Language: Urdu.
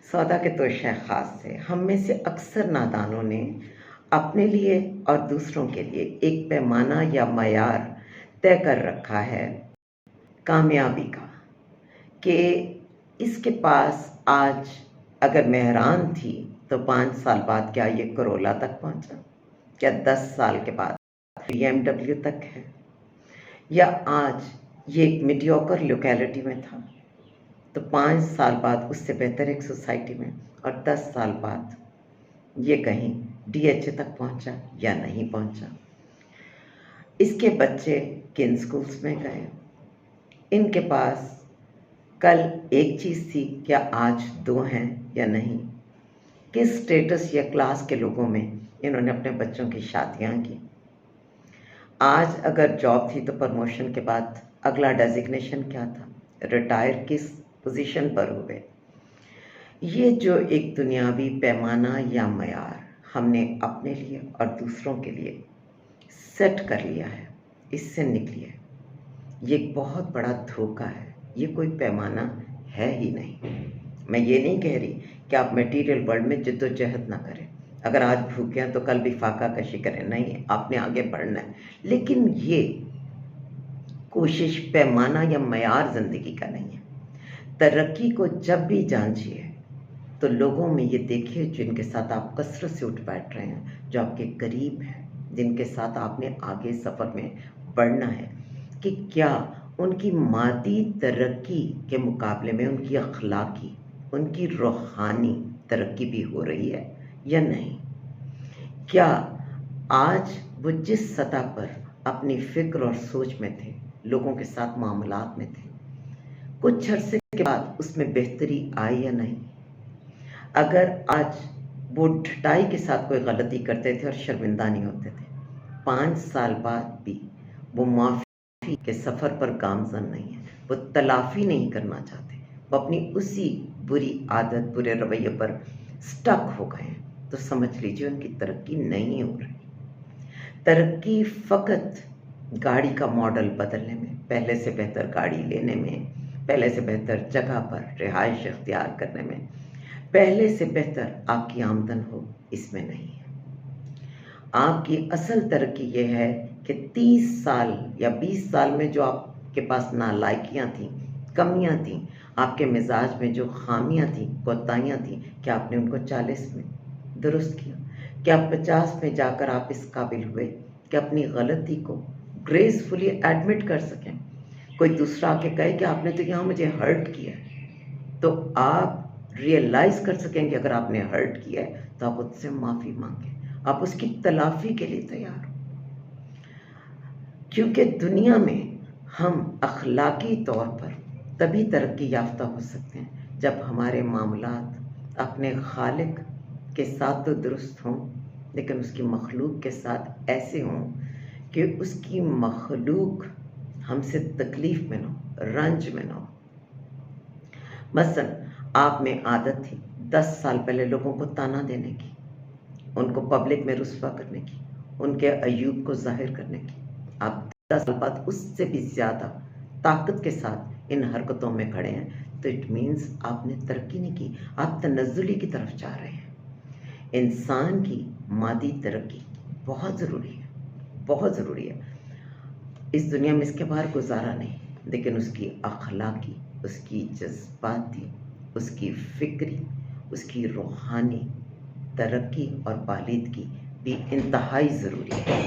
سودا کے تو شے خاص تھے۔ ہم میں سے اکثر نادانوں نے اپنے لیے اور دوسروں کے لیے ایک پیمانہ یا معیار طے کر رکھا ہے کامیابی کا، کہ اس کے پاس آج اگر مہران تھی تو 5 سال بعد کیا یہ کرولا تک پہنچا، کیا 10 سال کے بعد BMW تک ہے، یا آج یہ ایک میڈیوکر لوکیلٹی میں تھا تو 5 سال بعد اس سے بہتر ایک سوسائٹی میں، اور 10 سال بعد یہ کہیں DHA تک پہنچا یا نہیں پہنچا۔ اس کے بچے کن سکولز میں گئے، ان کے پاس کل ایک چیز تھی کیا آج 2 ہیں یا نہیں، کس سٹیٹس یا کلاس کے لوگوں میں انہوں نے اپنے بچوں کی شادیاں کی، آج اگر جاب تھی تو پروموشن کے بعد اگلا ڈیزگنیشن کیا تھا، ریٹائر کس پوزیشن پر ہوئے۔ یہ جو ایک دنیاوی پیمانہ یا معیار ہم نے اپنے لیے اور دوسروں کے لیے سیٹ کر لیا ہے، اس سے نکلیے، یہ ایک بہت بڑا دھوکہ ہے، یہ کوئی پیمانہ ہے ہی نہیں۔ میں یہ نہیں کہہ رہی کہ آپ میٹیریل ورلڈ میں جد و جہد نہ کریں، اگر آج بھوکے ہیں تو کل بھی فاقہ کشی کریں، نہیں، آپ نے آگے بڑھنا ہے، لیکن یہ کوشش پیمانہ یا معیار زندگی کا نہیں ہے۔ ترقی کو جب بھی جانچیے تو لوگوں میں یہ دیکھیے جن کے ساتھ آپ کثرت سے اٹھ بیٹھ رہے ہیں، جو آپ کے قریب ہیں، جن کے ساتھ آپ نے آگے سفر میں بڑھنا ہے، کہ کیا ان کی مادی ترقی کے مقابلے میں ان کی اخلاقی، ان کی روحانی ترقی بھی ہو رہی ہے یا نہیں۔ کیا آج وہ جس سطح پر اپنی فکر اور سوچ میں تھے، لوگوں کے ساتھ معاملات میں تھے، کچھ عرصے کے بعد اس میں بہتری آئی یا نہیں۔ اگر آج وہ ڈھٹائی کے ساتھ کوئی غلطی کرتے تھے اور شرمندہ نہیں ہوتے تھے، 5 سال بعد بھی وہ معافی کے سفر پر گامزن نہیں ہے، وہ تلافی نہیں کرنا چاہتے، وہ اپنی اسی بری عادت، برے رویے پر سٹک ہو گئے ہیں، تو سمجھ لیجیے ان کی ترقی نہیں ہو رہی۔ ترقی فقط گاڑی کا ماڈل بدلنے میں، پہلے سے بہتر گاڑی لینے میں، پہلے سے بہتر جگہ پر رہائش اختیار کرنے میں، پہلے سے بہتر آپ کی آمدن ہو، اس میں نہیں ہے۔ آپ کی اصل ترقی یہ ہے کہ 30 سال یا 20 سال میں جو آپ کے پاس نالائکیاں تھیں، کمیاں تھیں، آپ کے مزاج میں جو خامیاں تھیں، کوتاہیاں تھیں، کہ آپ نے ان کو 40 میں درست کیا، کہ آپ 50 میں جا کر آپ اس قابل ہوئے کہ اپنی غلطی کو گریسفلی ایڈمٹ کر سکیں۔ کوئی دوسرا آ کے کہے کہ آپ نے تو یہاں مجھے ہرٹ کیا ہے، تو آپ ریئلائز کر سکیں کہ اگر آپ نے ہرٹ کیا ہے تو آپ اس سے معافی مانگیں، آپ اس کی تلافی کے لیے تیار ہو۔ کیونکہ دنیا میں ہم اخلاقی طور پر تبھی ترقی یافتہ ہو سکتے ہیں جب ہمارے معاملات اپنے خالق کے ساتھ تو درست ہوں، لیکن اس کی مخلوق کے ساتھ ایسے ہوں کہ اس کی مخلوق ہم سے تکلیف میں نہ ہو، رنج میں نہ ہو۔ مثلا آپ میں عادت تھی 10 سال پہلے لوگوں کو تانا دینے کی، ان کو پبلک میں رسوا کرنے کی، ان کے عیوب کو ظاہر کرنے کی۔ آپ 10 سال بعد اس سے بھی زیادہ طاقت کے ساتھ ان حرکتوں میں کھڑے ہیں، تو اٹ مینز آپ نے ترقی نہیں کی، آپ تنزلی کی طرف جا رہے ہیں۔ انسان کی مادی ترقی بہت ضروری ہے، بہت ضروری ہے، اس دنیا میں اس کے باہر گزارا نہیں، لیکن اس کی اخلاقی، اس کی جذباتی، اس کی فکری، اس کی روحانی ترقی اور بالیدگی بھی انتہائی ضروری ہے۔